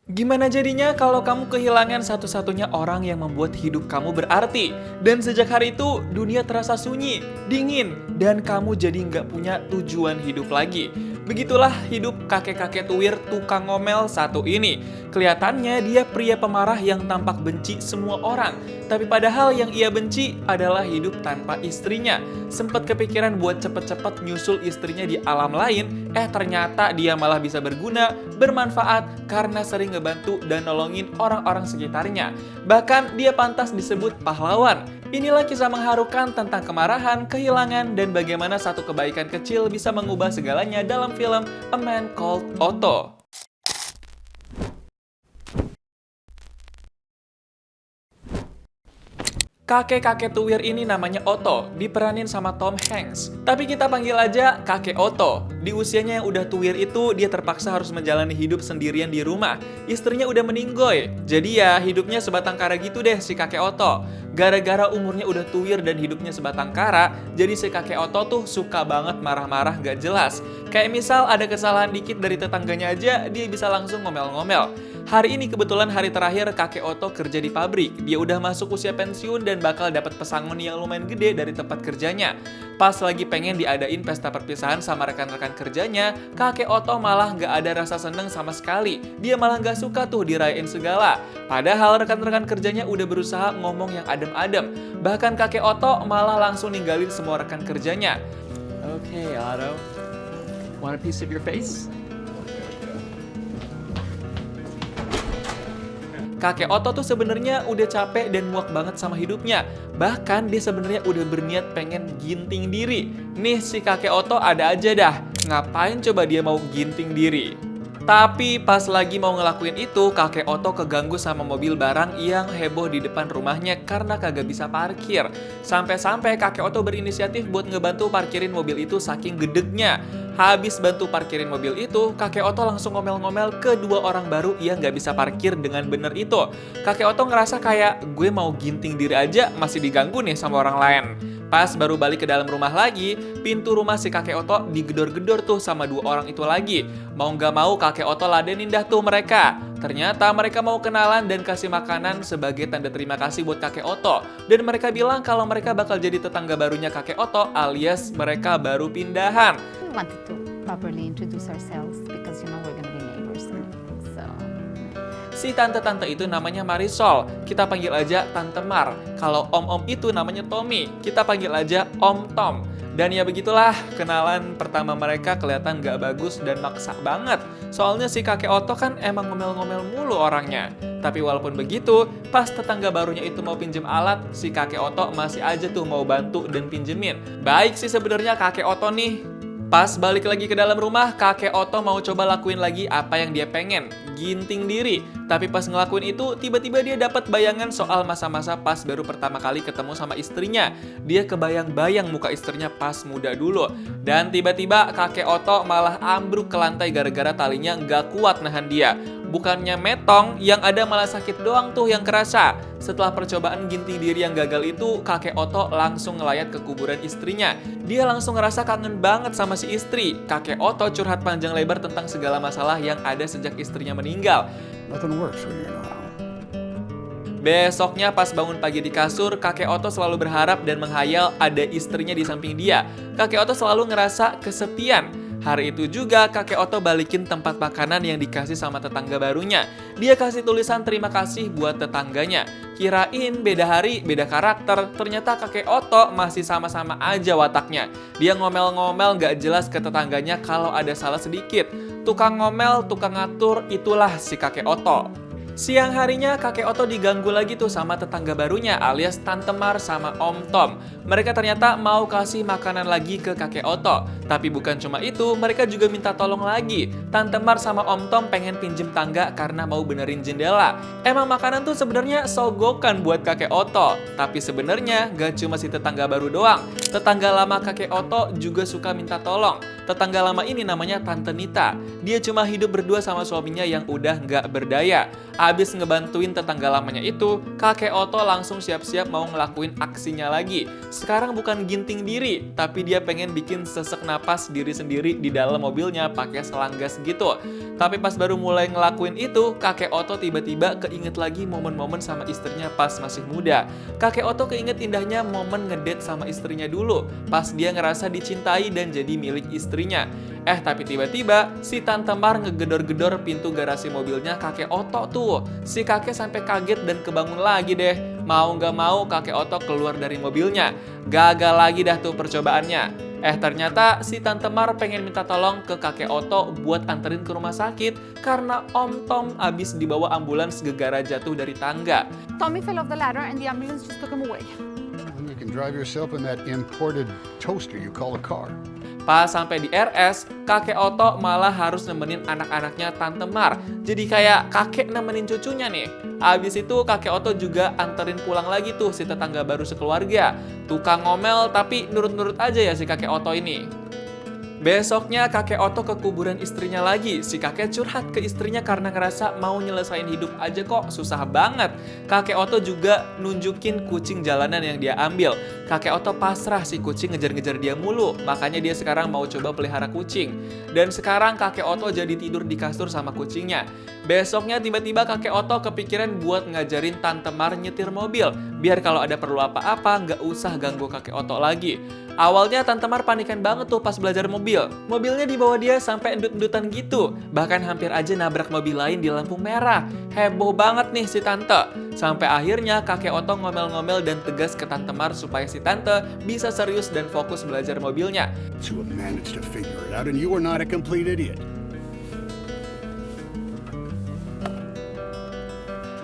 Gimana jadinya kalau kamu kehilangan satu-satunya orang yang membuat hidup kamu berarti? Dan sejak hari itu, dunia terasa sunyi, dingin, dan kamu jadi nggak punya tujuan hidup lagi. Begitulah hidup kakek-kakek tuwir tukang ngomel satu ini. Kelihatannya dia pria pemarah yang tampak benci semua orang. Tapi padahal yang ia benci adalah hidup tanpa istrinya. Sempat kepikiran buat cepet-cepet nyusul istrinya di alam lain, ternyata dia malah bisa berguna, bermanfaat karena sering ngebantu dan nolongin orang-orang sekitarnya. Bahkan dia pantas disebut pahlawan. Inilah kisah mengharukan tentang kemarahan, kehilangan, dan bagaimana satu kebaikan kecil bisa mengubah segalanya dalam film A Man Called Otto. Kakek-kakek tuwir ini namanya Otto, diperanin sama Tom Hanks. Tapi kita panggil aja kakek Otto. Di usianya yang udah tuwir itu, dia terpaksa harus menjalani hidup sendirian di rumah. Istrinya udah meninggoy. Jadi ya, hidupnya sebatang kara gitu deh si kakek Otto. Gara-gara umurnya udah tuwir dan hidupnya sebatang kara, jadi si kakek Otto tuh suka banget marah-marah gak jelas. Kayak misal ada kesalahan dikit dari tetangganya aja, dia bisa langsung ngomel-ngomel. Hari ini kebetulan hari terakhir kakek Otto kerja di pabrik. Dia udah masuk usia pensiun dan bakal dapat pesangon yang lumayan gede dari tempat kerjanya. Pas lagi pengen diadain pesta perpisahan sama rekan-rekan kerjanya, kakek Otto malah nggak ada rasa seneng sama sekali. Dia malah nggak suka tuh dirayain segala. Padahal rekan-rekan kerjanya udah berusaha ngomong yang adem-adem. Bahkan kakek Otto malah langsung ninggalin semua rekan kerjanya. Okay, Otto. Want a piece of your face? Kakek Otto tuh sebenarnya udah capek dan muak banget sama hidupnya. Bahkan dia sebenarnya udah berniat pengen ginting diri. Nih si kakek Otto ada aja dah. Ngapain coba dia mau ginting diri? Tapi pas lagi mau ngelakuin itu, kakek Otto keganggu sama mobil barang yang heboh di depan rumahnya karena kagak bisa parkir. Sampai-sampai kakek Otto berinisiatif buat ngebantu parkirin mobil itu saking gedegnya. Habis bantu parkirin mobil itu, kakek Otto langsung ngomel-ngomel ke dua orang baru yang nggak bisa parkir dengan bener itu. Kakek Otto ngerasa kayak, gue mau ginting diri aja masih diganggu nih sama orang lain. Pas baru balik ke dalam rumah lagi, pintu rumah si kakek Otto digedor-gedor tuh sama dua orang itu lagi. Mau nggak mau kakek Otto ladenin dah tuh mereka. Ternyata mereka mau kenalan dan kasih makanan sebagai tanda terima kasih buat kakek Otto. Dan mereka bilang kalau mereka bakal jadi tetangga barunya kakek Otto alias mereka baru pindahan. We wanted to properly introduce ourselves because we're gonna be neighbors and everything. So Si tante-tante itu namanya Marisol, kita panggil aja Tante Mar. Kalau om-om itu namanya Tommy, kita panggil aja Om Tom. Dan ya begitulah, kenalan pertama mereka kelihatan gak bagus dan maksa banget. Soalnya si kakek Otto kan emang ngomel-ngomel mulu orangnya. Tapi walaupun begitu, pas tetangga barunya itu mau pinjem alat, si kakek Otto masih aja tuh mau bantu dan pinjemin. Baik sih sebenarnya kakek Otto nih. Pas balik lagi ke dalam rumah, kakek Otto mau coba lakuin lagi apa yang dia pengen, ginting diri. Tapi pas ngelakuin itu, tiba-tiba dia dapat bayangan soal masa-masa pas baru pertama kali ketemu sama istrinya. Dia kebayang-bayang muka istrinya pas muda dulu. Dan tiba-tiba kakek Otto malah ambruk ke lantai gara-gara talinya nggak kuat nahan dia. Bukannya metong, yang ada malah sakit doang tuh yang kerasa. Setelah percobaan ginting diri yang gagal itu, kakek Otto langsung ngelayat ke kuburan istrinya. Dia langsung ngerasa kangen banget sama si istri. Kakek Otto curhat panjang lebar tentang segala masalah yang ada sejak istrinya meninggal. Nothing works when you're not home. Besoknya pas bangun pagi di kasur, kakek Otto selalu berharap dan menghayal ada istrinya di samping dia. Kakek Otto selalu ngerasa kesepian. Hari itu juga kakek Otto balikin tempat makanan yang dikasih sama tetangga barunya. Dia kasih tulisan terima kasih buat tetangganya. Kirain beda hari, beda karakter, ternyata kakek Otto masih sama-sama aja wataknya. Dia ngomel-ngomel gak jelas ke tetangganya kalau ada salah sedikit. Tukang ngomel, tukang ngatur, itulah si kakek Otto. Siang harinya kakek Otto diganggu lagi tuh sama tetangga barunya alias Tante Mar sama Om Tom. Mereka ternyata mau kasih makanan lagi ke kakek Otto. Tapi bukan cuma itu, mereka juga minta tolong lagi. Tante Mar sama Om Tom pengen pinjem tangga karena mau benerin jendela. Emang makanan tuh sebenarnya sogokan buat kakek Otto. Tapi sebenarnya gak cuma si tetangga baru doang. Tetangga lama kakek Otto juga suka minta tolong. Tetangga lama ini namanya Tante Nita. Dia cuma hidup berdua sama suaminya yang udah gak berdaya. Abis ngebantuin tetangga lamanya itu, kakek Otto langsung siap-siap mau ngelakuin aksinya lagi. Sekarang bukan ginting diri, tapi dia pengen bikin sesek napas diri sendiri di dalam mobilnya pakai selang gas gitu. Tapi pas baru mulai ngelakuin itu, kakek Otto tiba-tiba keinget lagi momen-momen sama istrinya pas masih muda. Kakek Otto keinget indahnya momen ngedate sama istrinya dulu, pas dia ngerasa dicintai dan jadi milik istrinya. Tapi tiba-tiba si Tante Mar ngegedor-gedor pintu garasi mobilnya kakek Otto tuh. Si kakek sampai kaget dan kebangun lagi deh. Mau nggak mau kakek Otto keluar dari mobilnya. Gagal lagi dah tuh percobaannya. Ternyata si Tante Mar pengen minta tolong ke kakek Otto buat anterin ke rumah sakit karena Om Tom abis dibawa ambulans gegara jatuh dari tangga. Tommy fell off the ladder and the ambulance just took him away. And you can drive yourself in that imported toaster you call a car. Pas sampai di RS, kakek Otto malah harus nemenin anak-anaknya Tante Mar. Jadi kayak kakek nemenin cucunya nih. Abis itu kakek Otto juga anterin pulang lagi tuh si tetangga baru sekeluarga. Tukang ngomel tapi nurut-nurut aja ya si kakek Otto ini. Besoknya kakek Otto ke kuburan istrinya lagi. Si kakek curhat ke istrinya karena ngerasa mau nyelesain hidup aja kok susah banget. Kakek Otto juga nunjukin kucing jalanan yang dia ambil. Kakek Otto pasrah si kucing ngejar-ngejar dia mulu. Makanya dia sekarang mau coba pelihara kucing. Dan sekarang kakek Otto jadi tidur di kasur sama kucingnya. Besoknya tiba-tiba kakek Otto kepikiran buat ngajarin Tante Mar nyetir mobil. Biar kalau ada perlu apa-apa nggak usah ganggu kakek Otto lagi. Awalnya Tante Mar panikan banget tuh pas belajar mobil. Mobilnya dibawa dia sampai endut-endutan gitu. Bahkan hampir aja nabrak mobil lain di lampu merah. Heboh banget nih si Tante. Sampai akhirnya kakek Otto ngomel-ngomel dan tegas ke Tante Mar supaya si Tante bisa serius dan fokus belajar mobilnya. To have managed to figure it out, and you are not a complete idiot.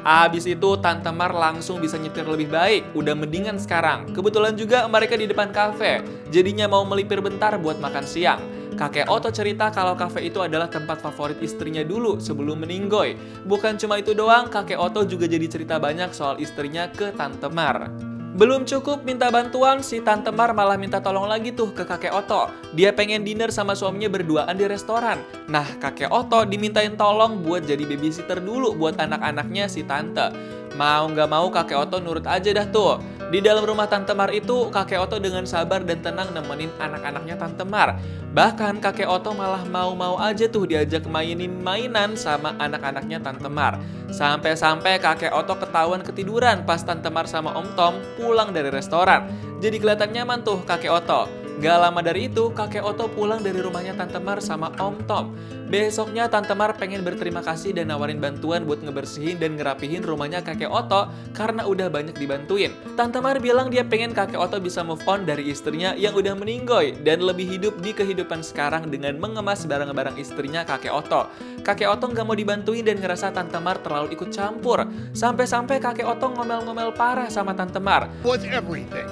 Abis itu Tante Mar langsung bisa nyetir lebih baik, udah mendingan sekarang. Kebetulan juga mereka di depan kafe, jadinya mau melipir bentar buat makan siang. Kakek Otto cerita kalau kafe itu adalah tempat favorit istrinya dulu sebelum meninggoy. Bukan cuma itu doang, kakek Otto juga jadi cerita banyak soal istrinya ke Tante Mar. Belum cukup minta bantuan, si Tante Mar malah minta tolong lagi tuh ke kakek Otto. Dia pengen dinner sama suaminya berduaan di restoran. Nah, kakek Otto dimintain tolong buat jadi babysitter dulu buat anak-anaknya si Tante. Mau nggak mau kakek Otto nurut aja dah tuh. Di dalam rumah Tante Mar itu, kakek Otto dengan sabar dan tenang nemenin anak-anaknya Tante Mar. Bahkan kakek Otto malah mau-mau aja tuh diajak mainin mainan sama anak-anaknya Tante Mar. Sampai-sampai kakek Otto ketahuan ketiduran pas Tante Mar sama Om Tom pulang dari restoran. Jadi kelihatan nyaman tuh kakek Otto. Gak lama dari itu, kakek Otto pulang dari rumahnya Tante Mar sama Om Tom. Besoknya Tante Mar pengen berterima kasih dan nawarin bantuan buat ngebersihin dan ngerapihin rumahnya kakek Otto karena udah banyak dibantuin. Tante Mar bilang dia pengen kakek Otto bisa move on dari istrinya yang udah meninggoy dan lebih hidup di kehidupan sekarang dengan mengemas barang-barang istrinya kakek Otto. Kakek Otto nggak mau dibantuin dan ngerasa Tante Mar terlalu ikut campur. Sampai-sampai kakek Otto ngomel-ngomel parah sama Tante Mar. Was everything.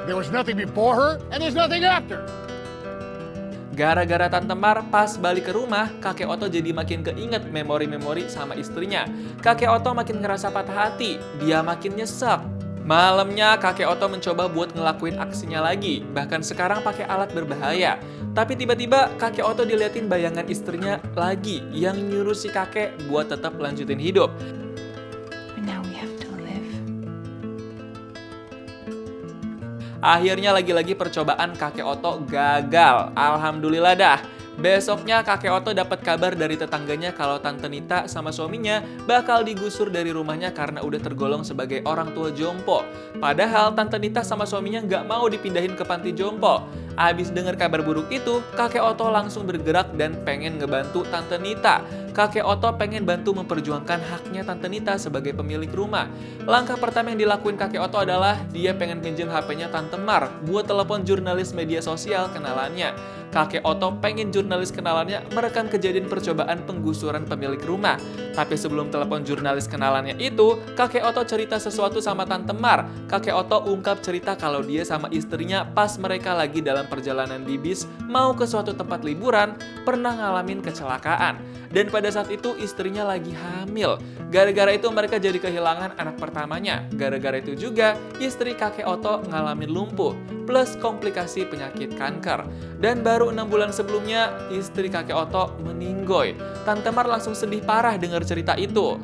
There was nothing before her, and there's nothing after. Gara-gara Tante Mar pas balik ke rumah, kakek Otto jadi makin keinget memori-memori sama istrinya. Kakek Otto makin ngerasa patah hati, dia makin nyesek. Malamnya kakek Otto mencoba buat ngelakuin aksinya lagi, bahkan sekarang pakai alat berbahaya. Tapi tiba-tiba kakek Otto diliatin bayangan istrinya lagi yang nyuruh si kakek buat tetap lanjutin hidup. Now we have to live. Akhirnya lagi-lagi percobaan kakek Otto gagal. Alhamdulillah dah. Besoknya kakek Otto dapat kabar dari tetangganya kalau Tante Nita sama suaminya bakal digusur dari rumahnya karena udah tergolong sebagai orang tua jompo. Padahal Tante Nita sama suaminya nggak mau dipindahin ke panti jompo. Abis dengar kabar buruk itu, kakek Otto langsung bergerak dan pengen ngebantu Tante Nita. Kakek Otto pengen bantu memperjuangkan haknya Tante Nita sebagai pemilik rumah. Langkah pertama yang dilakuin kakek Otto adalah dia pengen pinjam HP-nya Tante Mar buat telepon jurnalis media sosial kenalannya. Kakek Otto pengen jurnalis kenalannya merekam kejadian percobaan penggusuran pemilik rumah. Tapi sebelum telepon jurnalis kenalannya itu, kakek Otto cerita sesuatu sama Tante Mar. Kakek Otto ungkap cerita kalau dia sama istrinya pas mereka lagi dalam perjalanan di bis mau ke suatu tempat liburan pernah ngalamin kecelakaan. Dan pada saat itu istrinya lagi hamil. Gara-gara itu mereka jadi kehilangan anak pertamanya. Gara-gara itu juga istri kakek Otto ngalamin lumpuh plus komplikasi penyakit kanker. Dan baru 6 bulan sebelumnya istri kakek Otto meninggoy. Tante Mar langsung sedih parah dengar cerita itu.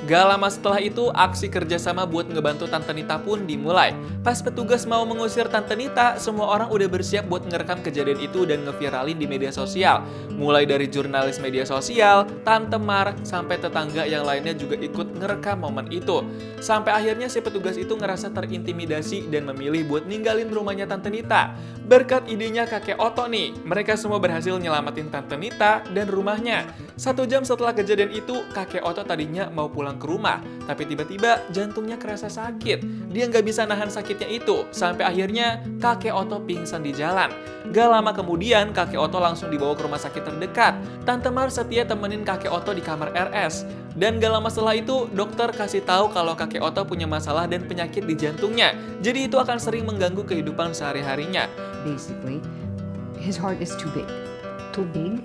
Gak lama setelah itu, aksi kerjasama buat ngebantu Tante Nita pun dimulai. Pas petugas mau mengusir Tante Nita, semua orang udah bersiap buat ngerekam kejadian itu dan ngeviralin di media sosial. Mulai dari jurnalis media sosial, Tante Mar, sampai tetangga yang lainnya juga ikut ngerekam momen itu. Sampai akhirnya si petugas itu ngerasa terintimidasi dan memilih buat ninggalin rumahnya Tante Nita. Berkat idenya kakek Otto nih, mereka semua berhasil nyelamatin Tante Nita dan rumahnya. 1 jam setelah kejadian itu, kakek Otto tadinya mau pulang ke rumah, tapi tiba-tiba jantungnya kerasa sakit. Dia nggak bisa nahan sakitnya itu, sampai akhirnya kakek Otto pingsan di jalan. Gak lama kemudian, kakek Otto langsung dibawa ke rumah sakit terdekat. Tante Mar setia temenin kakek Otto di kamar RS. Dan gak lama setelah itu, dokter kasih tahu kalau kakek Otto punya masalah dan penyakit di jantungnya. Jadi itu akan sering mengganggu kehidupan sehari-harinya. Basically, his heart is too big. Too big.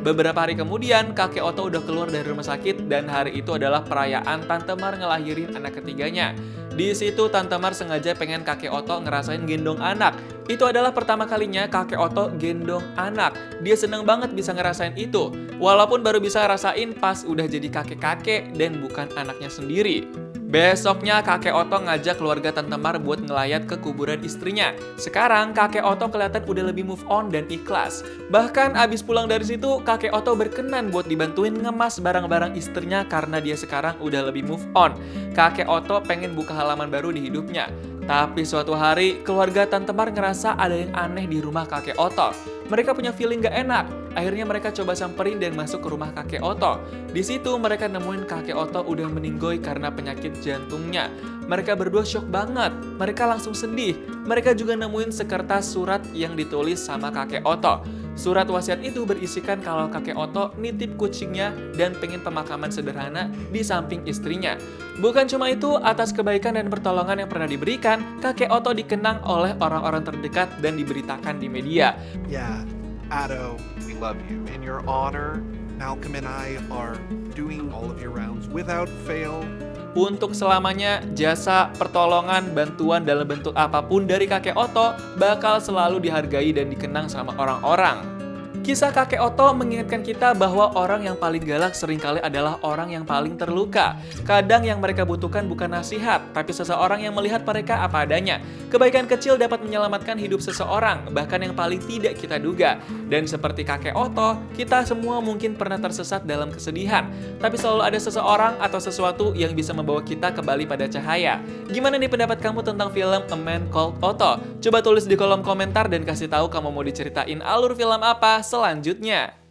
Beberapa hari kemudian, kakek Otto udah keluar dari rumah sakit dan hari itu adalah perayaan Tante Mar ngelahirin anak ketiganya. Di situ Tante Mar sengaja pengen kakek Otto ngerasain gendong anak. Itu adalah pertama kalinya kakek Otto gendong anak. Dia seneng banget bisa ngerasain itu. Walaupun baru bisa ngerasain pas udah jadi kakek-kakek dan bukan anaknya sendiri. Besoknya kakek Otto ngajak keluarga Tante Mar buat ngelayat ke kuburan istrinya. Sekarang kakek Otto kelihatan udah lebih move on dan ikhlas. Bahkan abis pulang dari situ, kakek Otto berkenan buat dibantuin ngemas barang-barang istrinya karena dia sekarang udah lebih move on. Kakek Otto pengen buka halaman baru di hidupnya. Tapi suatu hari, keluarga Tante Mar ngerasa ada yang aneh di rumah kakek Otto. Mereka punya feeling gak enak. Akhirnya mereka coba samperin dan masuk ke rumah kakek Otto. Di situ mereka nemuin kakek Otto udah meninggoy karena penyakit jantungnya. Mereka berdua shock banget. Mereka langsung sedih. Mereka juga nemuin sekertas surat yang ditulis sama kakek Otto. Surat wasiat itu berisikan kalau kakek Otto nitip kucingnya dan pengen pemakaman sederhana di samping istrinya. Bukan cuma itu, atas kebaikan dan pertolongan yang pernah diberikan, kakek Otto dikenang oleh orang-orang terdekat dan diberitakan di media. Yeah, Otto, we love you. In your honor, Malcolm and I are doing all of your rounds without fail. Untuk selamanya, jasa, pertolongan, bantuan dalam bentuk apapun dari kakek Otto bakal selalu dihargai dan dikenang sama orang-orang. Kisah kakek Otto mengingatkan kita bahwa orang yang paling galak seringkali adalah orang yang paling terluka. Kadang yang mereka butuhkan bukan nasihat, tapi seseorang yang melihat mereka apa adanya. Kebaikan kecil dapat menyelamatkan hidup seseorang, bahkan yang paling tidak kita duga. Dan seperti kakek Otto, kita semua mungkin pernah tersesat dalam kesedihan. Tapi selalu ada seseorang atau sesuatu yang bisa membawa kita kembali pada cahaya. Gimana nih pendapat kamu tentang film A Man Called Otto? Coba tulis di kolom komentar dan kasih tahu kamu mau diceritain alur film apa selanjutnya.